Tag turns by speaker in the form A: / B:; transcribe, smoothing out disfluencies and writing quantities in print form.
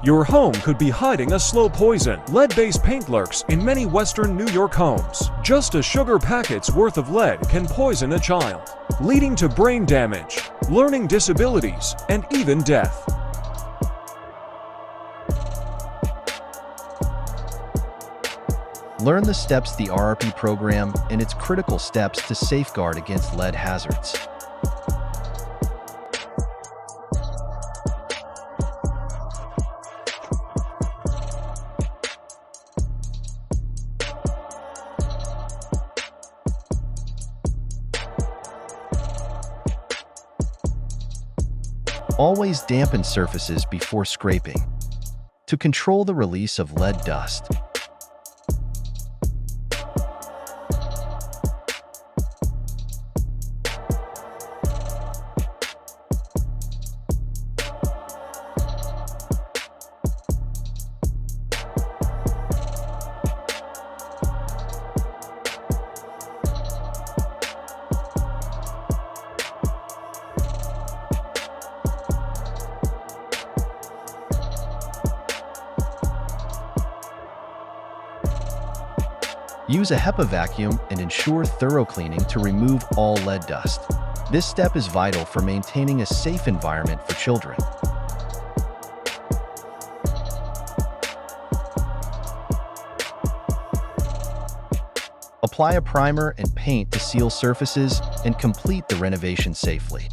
A: Your home could be hiding a slow poison. Lead-based paint lurks in many Western New York homes. Just a sugar packet's worth of lead can poison a child, leading to brain damage, learning disabilities, and even death.
B: Learn the steps the RRP program and its critical steps to safeguard against lead hazards. Always dampen surfaces before scraping to control the release of lead dust. Use a HEPA vacuum and ensure thorough cleaning to remove all lead dust. This step is vital for maintaining a safe environment for children. Apply a primer and paint to seal surfaces and complete the renovation safely.